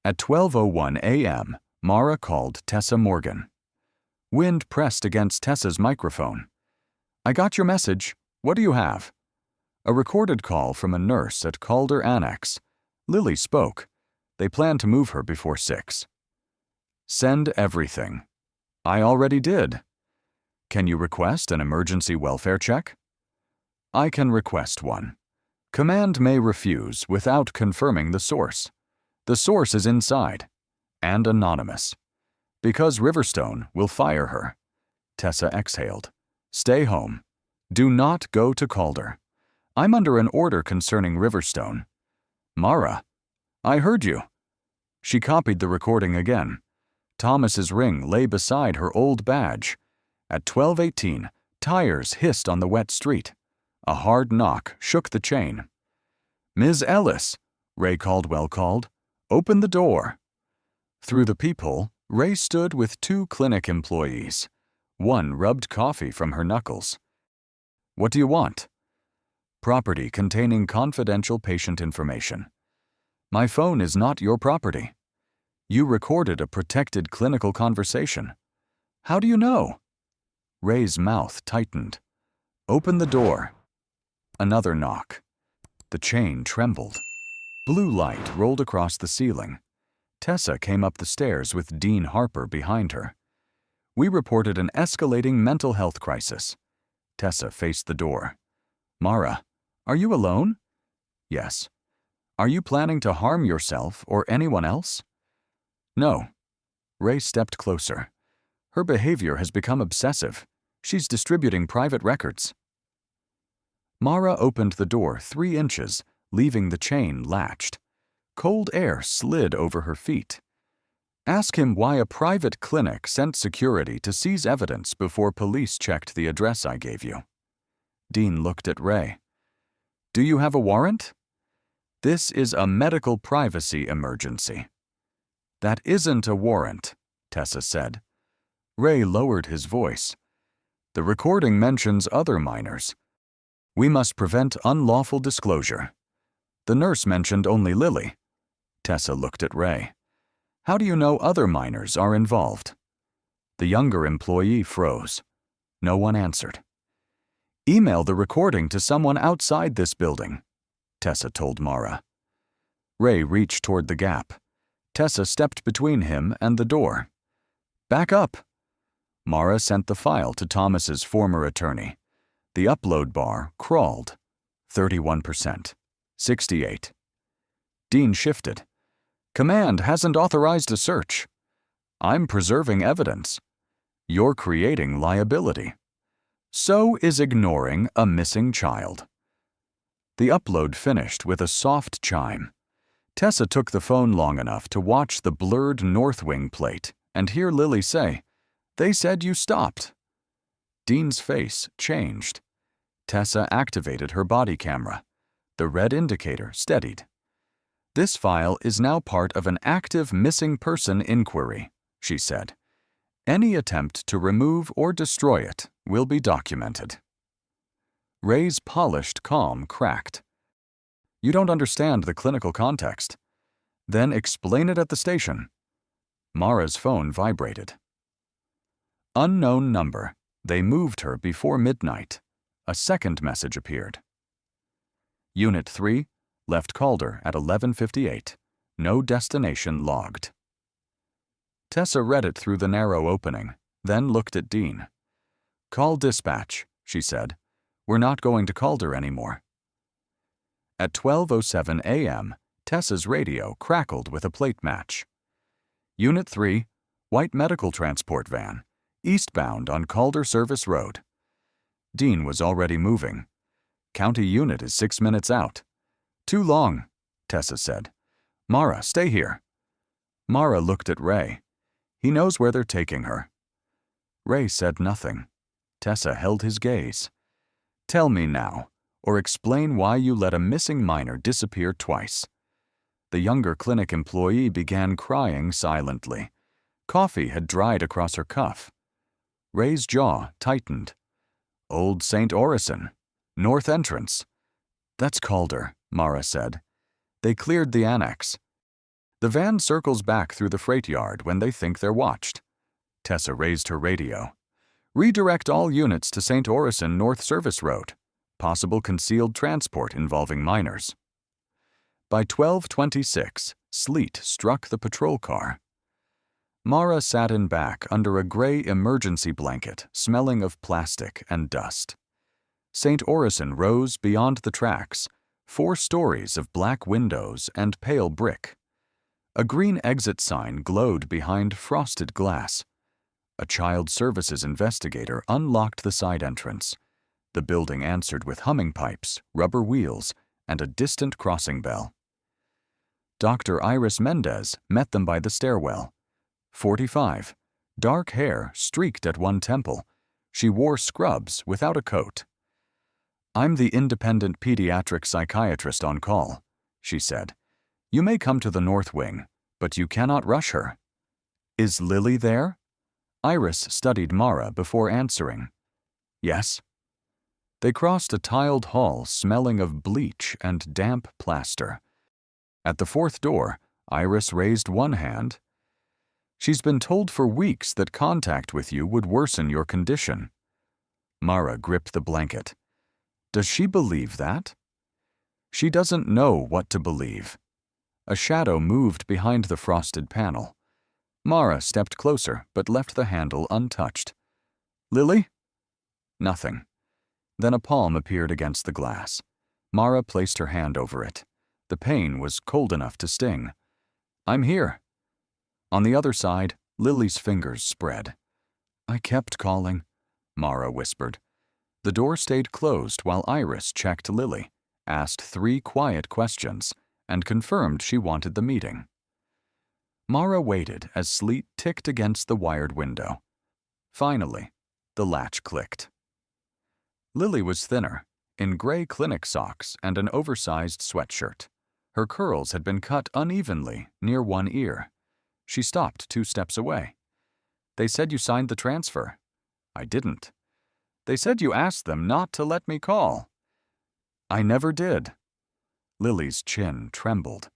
At 12:01 a.m., Mara called Tessa Morgan. Wind pressed against Tessa's microphone. I got your message. What do you have? A recorded call from a nurse at Calder Annex. Lily spoke. They plan to move her before 6. Send everything. I already did. Can you request an emergency welfare check? I can request one. Command may refuse without confirming the source. The source is inside, and anonymous. Because Riverstone will fire her. Tessa exhaled. Stay home. Do not go to Calder. I'm under an order concerning Riverstone. Mara, I heard you. She copied the recording again. Thomas's ring lay beside her old badge. At 12:18, tires hissed on the wet street. A hard knock shook the chain. Ms. Ellis, Ray Caldwell called. Open the door. Through the peephole, Ray stood with 2 clinic employees. One rubbed coffee from her knuckles. What do you want? Property containing confidential patient information. My phone is not your property. You recorded a protected clinical conversation. How do you know? Ray's mouth tightened. Open the door. Another knock. The chain trembled. Blue light rolled across the ceiling. Tessa came up the stairs with Dean Harper behind her. We reported an escalating mental health crisis. Tessa faced the door. Mara, are you alone? Yes. Are you planning to harm yourself or anyone else? No. Ray stepped closer. Her behavior has become obsessive. She's distributing private records. Mara opened the door 3 inches, leaving the chain latched. Cold air slid over her feet. Ask him why a private clinic sent security to seize evidence before police checked the address I gave you. Dean looked at Ray. Do you have a warrant? This is a medical privacy emergency. That isn't a warrant, Tessa said. Ray lowered his voice. The recording mentions other minors. We must prevent unlawful disclosure. The nurse mentioned only Lily. Tessa looked at Ray. How do you know other minors are involved? The younger employee froze. No one answered. Email the recording to someone outside this building, Tessa told Mara. Ray reached toward the gap. Tessa stepped between him and the door. Back up. Mara sent the file to Thomas's former attorney. The upload bar crawled. 31%. 68. Dean shifted. Command hasn't authorized a search. I'm preserving evidence. You're creating liability. So is ignoring a missing child. The upload finished with a soft chime. Tessa took the phone long enough to watch the blurred north wing plate and hear Lily say, They said you stopped. Dean's face changed. Tessa activated her body camera. The red indicator steadied. This file is now part of an active missing person inquiry, she said. Any attempt to remove or destroy it will be documented. Ray's polished calm cracked. You don't understand the clinical context. Then explain it at the station. Mara's phone vibrated. Unknown number. They moved her before midnight. A second message appeared. Unit 3, left Calder at 11:58. No destination logged. Tessa read it through the narrow opening, then looked at Dean. Call dispatch, she said. We're not going to Calder anymore. At 12:07 a.m., Tessa's radio crackled with a plate match. Unit 3, white medical transport van, eastbound on Calder Service Road. Dean was already moving. County unit is 6 minutes out. Too long, Tessa said. Mara, stay here. Mara looked at Ray. He knows where they're taking her. Ray said nothing. Tessa held his gaze. Tell me now, or explain why you let a missing minor disappear twice. The younger clinic employee began crying silently. Coffee had dried across her cuff. Ray's jaw tightened. Old St. Orison, north entrance. That's Calder, Mara said. They cleared the annex. The van circles back through the freight yard when they think they're watched. Tessa raised her radio. Redirect all units to St. Orison North Service Road. Possible concealed transport involving minors. By 12:26, sleet struck the patrol car. Mara sat in back under a gray emergency blanket smelling of plastic and dust. St. Orison rose beyond the tracks, 4 stories of black windows and pale brick. A green exit sign glowed behind frosted glass. A child services investigator unlocked the side entrance. The building answered with humming pipes, rubber wheels, and a distant crossing bell. Dr. Iris Mendez met them by the stairwell. 45, dark hair streaked at one temple. She wore scrubs without a coat. I'm the independent pediatric psychiatrist on call, she said. You may come to the north wing, but you cannot rush her. Is Lily there? Iris studied Mara before answering. Yes. They crossed a tiled hall smelling of bleach and damp plaster. At the 4th door, Iris raised one hand, She's been told for weeks that contact with you would worsen your condition. Mara gripped the blanket. Does she believe that? She doesn't know what to believe. A shadow moved behind the frosted panel. Mara stepped closer, but left the handle untouched. Lily? Nothing. Then a palm appeared against the glass. Mara placed her hand over it. The pain was cold enough to sting. I'm here. On the other side, Lily's fingers spread. I kept calling, Mara whispered. The door stayed closed while Iris checked Lily, asked 3 quiet questions, and confirmed she wanted the meeting. Mara waited as sleet ticked against the wired window. Finally, the latch clicked. Lily was thinner, in gray clinic socks and an oversized sweatshirt. Her curls had been cut unevenly near one ear. She stopped 2 steps away. They said you signed the transfer. I didn't. They said you asked them not to let me call. I never did. Lily's chin trembled.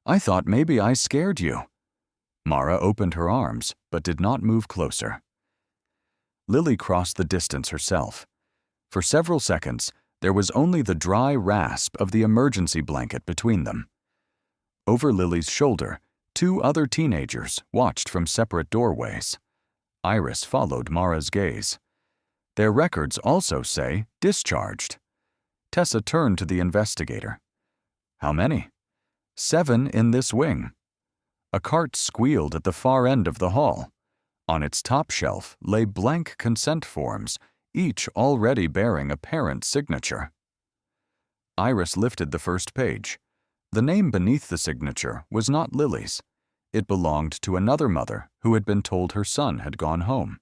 I thought maybe I scared you. Mara opened her arms, but did not move closer. Lily crossed the distance herself. For several seconds, there was only the dry rasp of the emergency blanket between them. Over Lily's shoulder, 2 other teenagers watched from separate doorways. Iris followed Mara's gaze. Their records also say discharged. Tessa turned to the investigator. How many? 7 in this wing. A cart squealed at the far end of the hall. On its top shelf lay blank consent forms, each already bearing a parent's signature. Iris lifted the first page. The name beneath the signature was not Lily's. It belonged to another mother who had been told her son had gone home.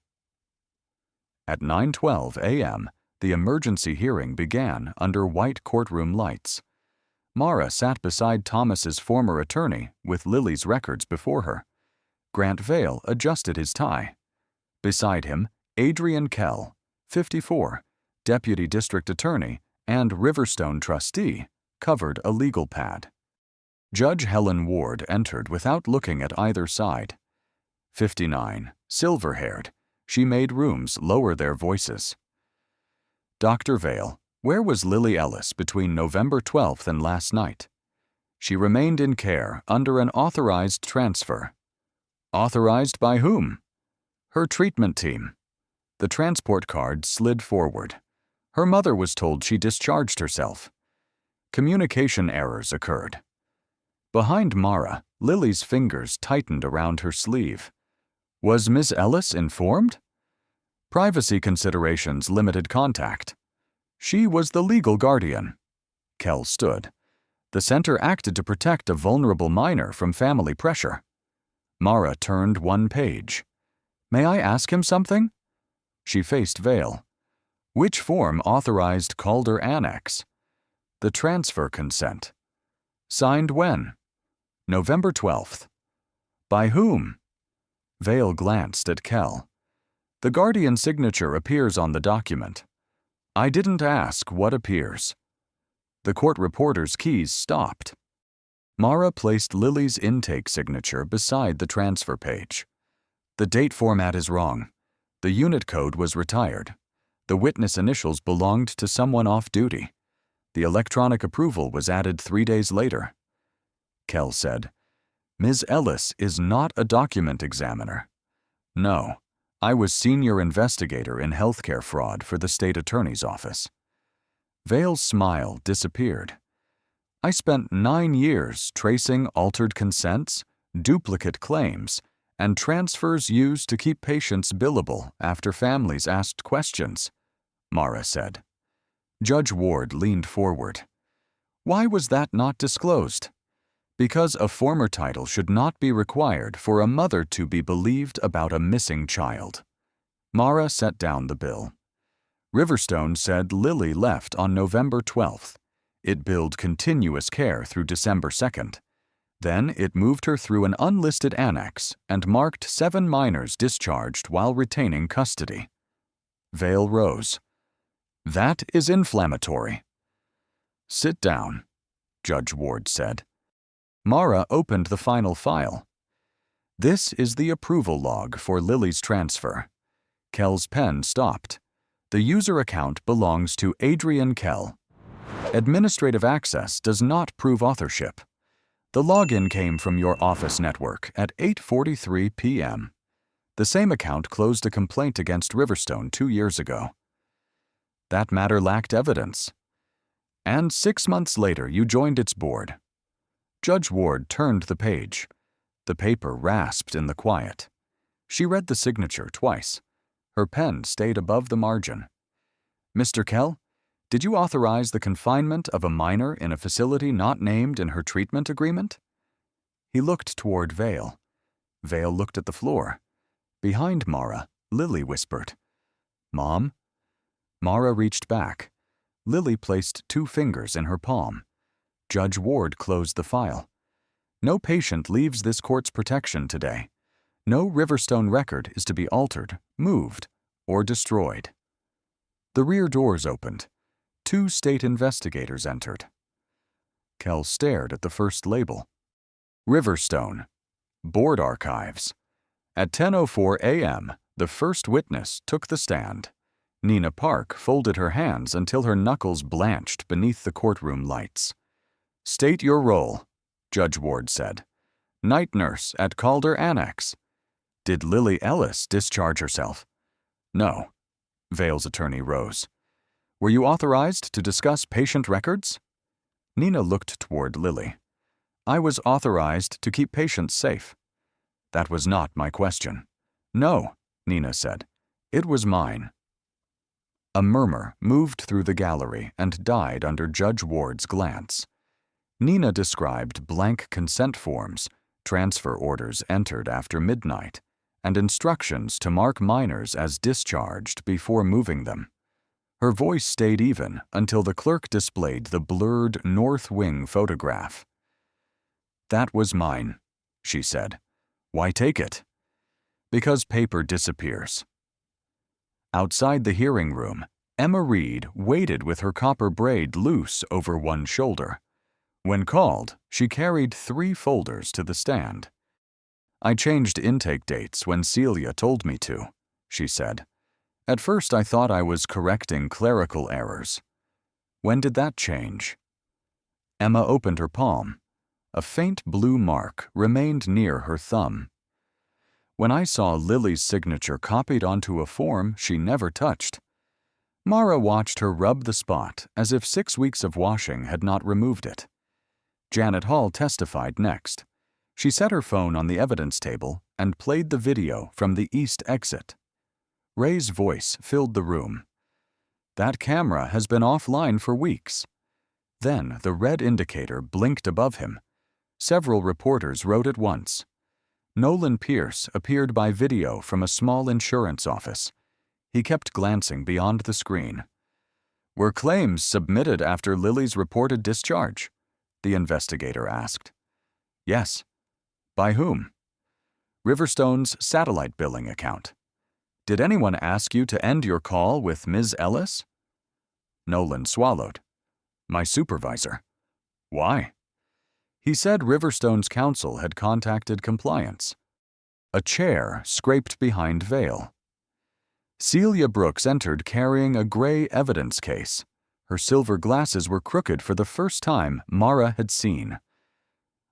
At 9:12 a.m., the emergency hearing began under white courtroom lights. Mara sat beside Thomas's former attorney with Lily's records before her. Grant Vale adjusted his tie. Beside him, Adrian Kell, 54, deputy district attorney and Riverstone trustee, covered a legal pad. Judge Helen Ward entered without looking at either side. 59, silver-haired, she made rooms lower their voices. Dr. Vale, where was Lily Ellis between November 12th and last night? She remained in care under an authorized transfer. Authorized by whom? Her treatment team. The transport card slid forward. Her mother was told she discharged herself. Communication errors occurred. Behind Mara, Lily's fingers tightened around her sleeve. Was Miss Ellis informed? Privacy considerations limited contact. She was the legal guardian. Kell stood. The center acted to protect a vulnerable minor from family pressure. Mara turned 1 page. May I ask him something? She faced Vale. Which form authorized Calder Annex? The transfer consent. Signed when? November 12th. By whom? Vale glanced at Kell. The guardian signature appears on the document. I didn't ask what appears. The court reporter's keys stopped. Mara placed Lily's intake signature beside the transfer page. The date format is wrong. The unit code was retired. The witness initials belonged to someone off duty. The electronic approval was added 3 days later. Kell said, Ms. Ellis is not a document examiner. No, I was senior investigator in healthcare fraud for the state attorney's office. Vale's smile disappeared. I spent 9 years tracing altered consents, duplicate claims, and transfers used to keep patients billable after families asked questions, Mara said. Judge Ward leaned forward. Why was that not disclosed? Because a former title should not be required for a mother to be believed about a missing child. Mara set down the bill. Riverstone said Lily left on November 12th. It billed continuous care through December 2nd. Then it moved her through an unlisted annex and marked 7 minors discharged while retaining custody. Vale rose. That is inflammatory. Sit down, Judge Ward said. Mara opened the final file. This is the approval log for Lily's transfer. Kell's pen stopped. The user account belongs to Adrian Kell. Administrative access does not prove authorship. The login came from your office network at 8:43 p.m. The same account closed a complaint against Riverstone 2 years ago. That matter lacked evidence. And 6 months later, you joined its board. Judge Ward turned the page. The paper rasped in the quiet. She read the signature twice. Her pen stayed above the margin. Mr. Kell, did you authorize the confinement of a minor in a facility not named in her treatment agreement? He looked toward Vale. Vale looked at the floor. Behind Mara, Lily whispered, "Mom?" Mara reached back. Lily placed 2 fingers in her palm. Judge Ward closed the file. No patient leaves this court's protection today. No Riverstone record is to be altered, moved, or destroyed. The rear doors opened. 2 state investigators entered. Kell stared at the first label. Riverstone. Board Archives. At 10:04 a.m., the first witness took the stand. Nina Park folded her hands until her knuckles blanched beneath the courtroom lights. "State your role," Judge Ward said. "Night nurse at Calder Annex." "Did Lily Ellis discharge herself?" "No." Vale's attorney rose. "Were you authorized to discuss patient records?" Nina looked toward Lily. "I was authorized to keep patients safe." "That was not my question." "No," Nina said. "It was mine." A murmur moved through the gallery and died under Judge Ward's glance. Nina described blank consent forms, transfer orders entered after midnight, and instructions to mark minors as discharged before moving them. Her voice stayed even until the clerk displayed the blurred North Wing photograph. "That was mine," she said. "Why take it?" "Because paper disappears." Outside the hearing room, Emma Reed waited with her copper braid loose over one shoulder. When called, she carried 3 folders to the stand. "I changed intake dates when Celia told me to," she said. "At first I thought I was correcting clerical errors." "When did that change?" Emma opened her palm. A faint blue mark remained near her thumb. "When I saw Lily's signature copied onto a form she never touched." Mara watched her rub the spot as if 6 weeks of washing had not removed it. Janet Hall testified next. She set her phone on the evidence table and played the video from the east exit. Ray's voice filled the room. "That camera has been offline for weeks." Then the red indicator blinked above him. Several reporters wrote at once. Nolan Pierce appeared by video from a small insurance office. He kept glancing beyond the screen. "Were claims submitted after Lily's reported discharge?" the investigator asked. "Yes." "By whom?" "Riverstone's satellite billing account." "Did anyone ask you to end your call with Ms. Ellis?" Nolan swallowed. "My supervisor." "Why?" "He said Riverstone's counsel had contacted compliance." A chair scraped behind Vale. Celia Brooks entered carrying a gray evidence case. Her silver glasses were crooked for the first time Mara had seen.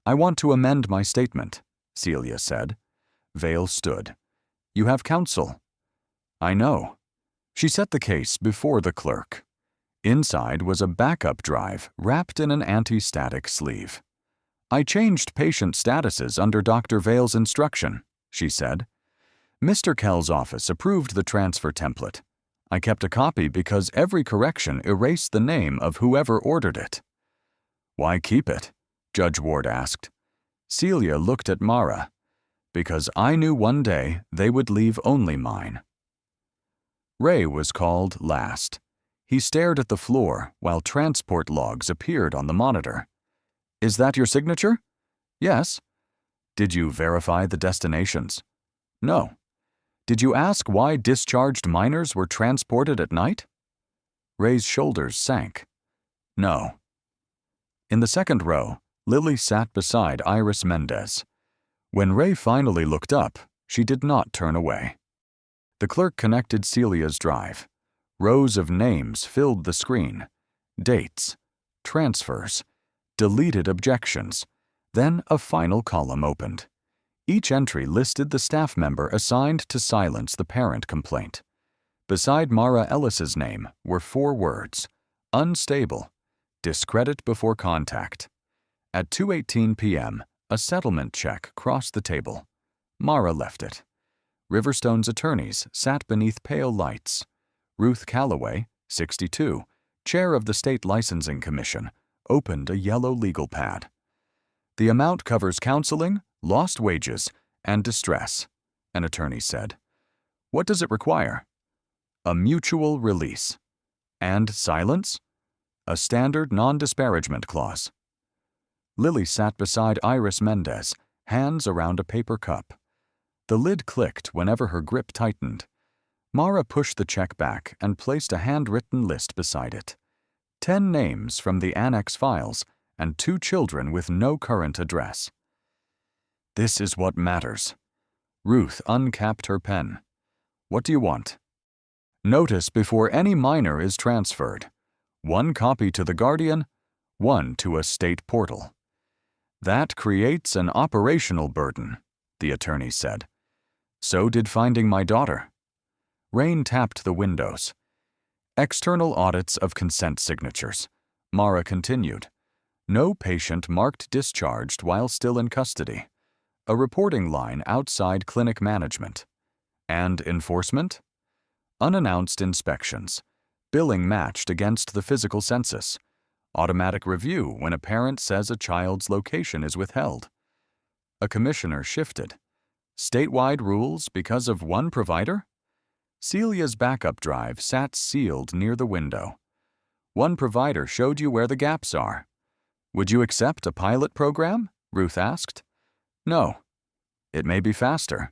"I want to amend my statement," Celia said. Vale stood. "You have counsel." "I know." She set the case before the clerk. Inside was a backup drive wrapped in an anti-static sleeve. "I changed patient statuses under Dr. Vale's instruction," she said. "Mr. Kell's office approved the transfer template. I kept a copy because every correction erased the name of whoever ordered it." "Why keep it?" Judge Ward asked. Celia looked at Mara. "Because I knew one day they would leave only mine." Ray was called last. He stared at the floor while transport logs appeared on the monitor. "Is that your signature?" "Yes." "Did you verify the destinations?" "No." "Did you ask why discharged minors were transported at night?" Ray's shoulders sank. "No." In the second row, Lily sat beside Iris Mendez. When Ray finally looked up, she did not turn away. The clerk connected Celia's drive. Rows of names filled the screen. Dates, transfers, deleted objections. Then a final column opened. Each entry listed the staff member assigned to silence the parent complaint. Beside Mara Ellis's name were 4 words: unstable, discredit before contact. At 2:18 p.m., a settlement check crossed the table. Mara left it. Riverstone's attorneys sat beneath pale lights. Ruth Calloway, 62, chair of the State Licensing Commission, opened a yellow legal pad. The amount covers counseling, lost wages, and distress, an attorney said. What does it require? A mutual release. And silence? A standard non-disparagement clause. Lily sat beside Iris Mendez, hands around a paper cup. The lid clicked whenever her grip tightened. Mara pushed the check back and placed a handwritten list beside it. 10 names from the annex files and 2 children with no current address. This is what matters. Ruth uncapped her pen. What do you want? Notice before any minor is transferred. 1 copy to the guardian, 1 to a state portal. That creates an operational burden, the attorney said. So did finding my daughter. Rain tapped the windows. External audits of consent signatures. Mara continued. No patient marked discharged while still in custody. A reporting line outside clinic management. And enforcement? Unannounced inspections. Billing matched against the physical census. Automatic review when a parent says a child's location is withheld. A commissioner shifted. Statewide rules because of 1 provider? Celia's backup drive sat sealed near the window. 1 provider showed you where the gaps are. Would you accept a pilot program? Ruth asked. No. It may be faster.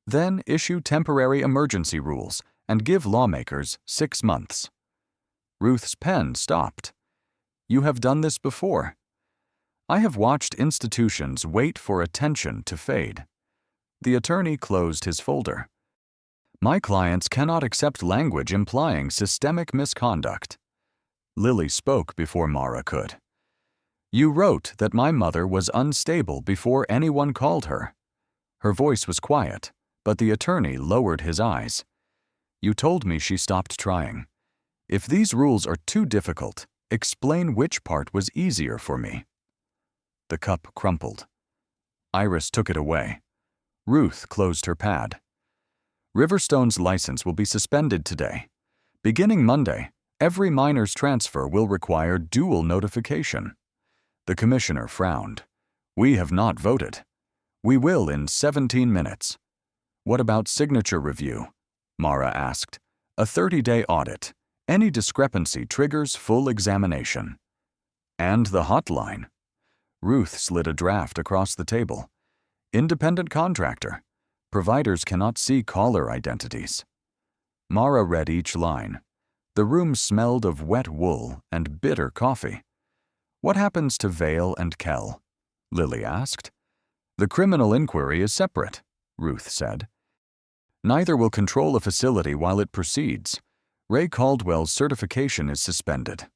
Then issue temporary emergency rules and give lawmakers 6 months. Ruth's pen stopped. You have done this before. I have watched institutions wait for attention to fade. The attorney closed his folder. My clients cannot accept language implying systemic misconduct. Lily spoke before Mara could. You wrote that my mother was unstable before anyone called her. Her voice was quiet, but the attorney lowered his eyes. You told me she stopped trying. If these rules are too difficult, explain which part was easier for me. The cup crumpled. Iris took it away. Ruth closed her pad. Riverstone's license will be suspended today. Beginning Monday, every minor's transfer will require dual notification. The commissioner frowned. We have not voted. We will in 17 minutes. What about signature review? Mara asked. A 30-day audit. Any discrepancy triggers full examination. And the hotline. Ruth slid a draft across the table. Independent contractor. Providers cannot see caller identities. Mara read each line. The room smelled of wet wool and bitter coffee. What happens to Vale and Kell? Lily asked. The criminal inquiry is separate, Ruth said. Neither will control a facility while it proceeds. Ray Caldwell's certification is suspended.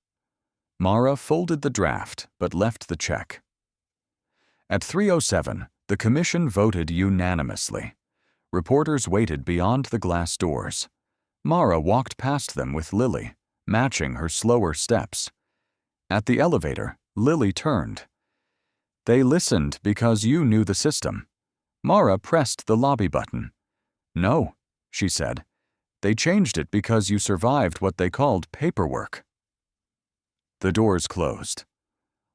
Mara folded the draft but left the check. At 3:07, the commission voted unanimously. Reporters waited beyond the glass doors. Mara walked past them with Lily, matching her slower steps. At the elevator, Lily turned. They listened because you knew the system. Mara pressed the lobby button. No, she said. They changed it because you survived what they called paperwork. The doors closed.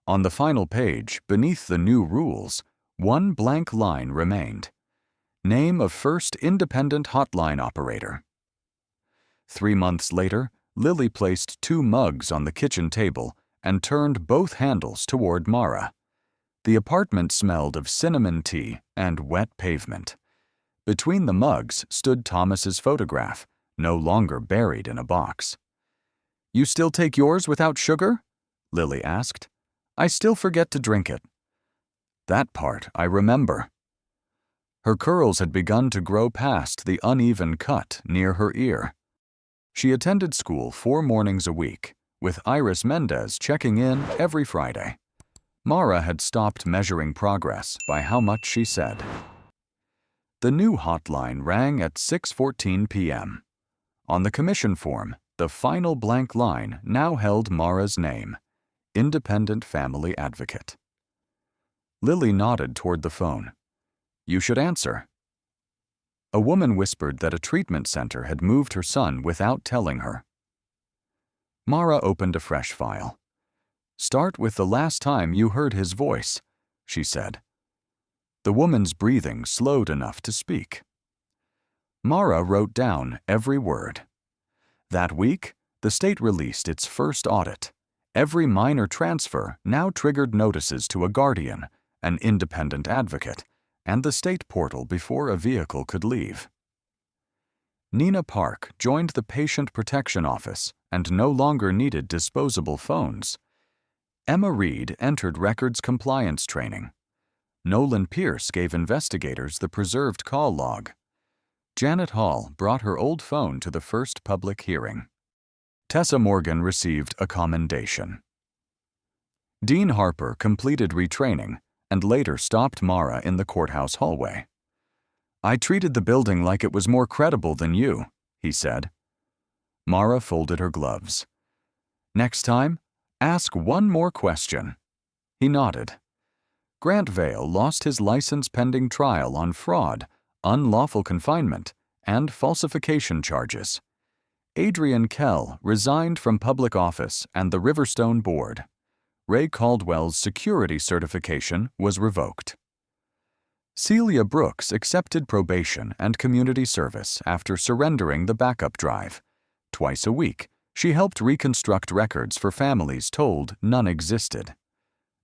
On the final page, beneath the new rules, one blank line remained. Name of first independent hotline operator. 3 months later, Lily placed 2 mugs on the kitchen table and turned both handles toward Mara. The apartment smelled of cinnamon tea and wet pavement. Between the mugs stood Thomas's photograph, no longer buried in a box. You still take yours without sugar? Lily asked. I still forget to drink it. That part I remember. Her curls had begun to grow past the uneven cut near her ear. She attended school 4 mornings a week, with Iris Mendez checking in every Friday. Mara had stopped measuring progress by how much she said. The new hotline rang at 6:14 p.m. On the commission form, the final blank line now held Mara's name, Independent Family Advocate. Lily nodded toward the phone. "You should answer." A woman whispered that a treatment center had moved her son without telling her. Mara opened a fresh file. "Start with the last time you heard his voice," she said. The woman's breathing slowed enough to speak. Mara wrote down every word. That week, the state released its first audit. Every minor transfer now triggered notices to a guardian, an independent advocate, and the state portal before a vehicle could leave. Nina Park joined the Patient Protection Office and no longer needed disposable phones. Emma Reed entered records compliance training. Nolan Pierce gave investigators the preserved call log. Janet Hall brought her old phone to the first public hearing. Tessa Morgan received a commendation. Dean Harper completed retraining and later stopped Mara in the courthouse hallway. "I treated the building like it was more credible than you," he said. Mara folded her gloves. "Next time, ask one more question." He nodded. Grant Vale lost his license pending trial on fraud, unlawful confinement, and falsification charges. Adrian Kell resigned from public office and the Riverstone Board. Ray Caldwell's security certification was revoked. Celia Brooks accepted probation and community service after surrendering the backup drive. Twice a week, she helped reconstruct records for families told none existed.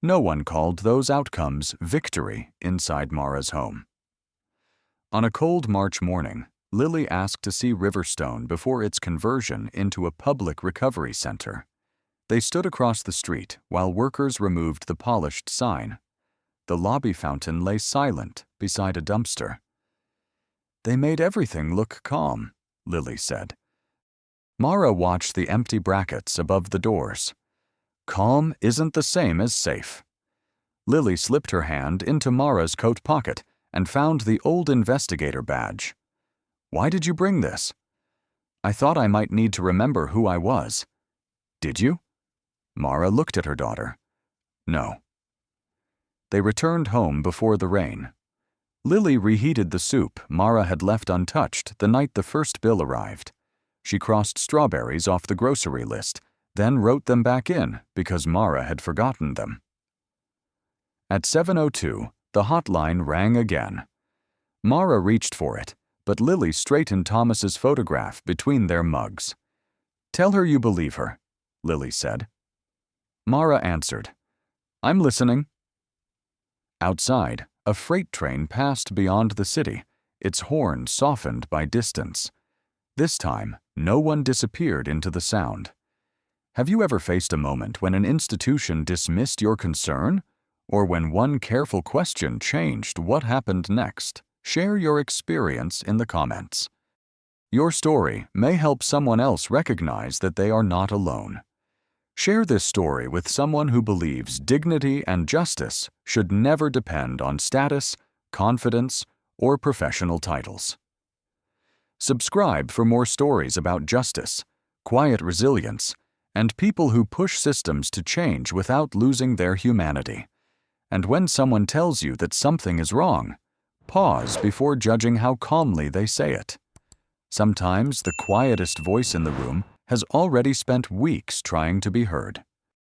No one called those outcomes victory inside Mara's home. On a cold March morning, Lily asked to see Riverstone before its conversion into a public recovery center. They stood across the street while workers removed the polished sign. The lobby fountain lay silent beside a dumpster. "They made everything look calm," Lily said. Mara watched the empty brackets above the doors. "Calm isn't the same as safe." Lily slipped her hand into Mara's coat pocket and found the old investigator badge. "Why did you bring this?" "I thought I might need to remember who I was." "Did you?" Mara looked at her daughter. "No." They returned home before the rain. Lily reheated the soup Mara had left untouched the night the first bill arrived. She crossed strawberries off the grocery list, then wrote them back in because Mara had forgotten them. At 7:02, the hotline rang again. Mara reached for it, but Lily straightened Thomas's photograph between their mugs. "Tell her you believe her," Lily said. Mara answered, "I'm listening." Outside, a freight train passed beyond the city, its horn softened by distance. This time, no one disappeared into the sound. Have you ever faced a moment when an institution dismissed your concern? Or when one careful question changed what happened next? Share your experience in the comments. Your story may help someone else recognize that they are not alone. Share this story with someone who believes dignity and justice should never depend on status, confidence, or professional titles. Subscribe for more stories about justice, quiet resilience, and people who push systems to change without losing their humanity. And when someone tells you that something is wrong, pause before judging how calmly they say it. Sometimes the quietest voice in the room has already spent weeks trying to be heard.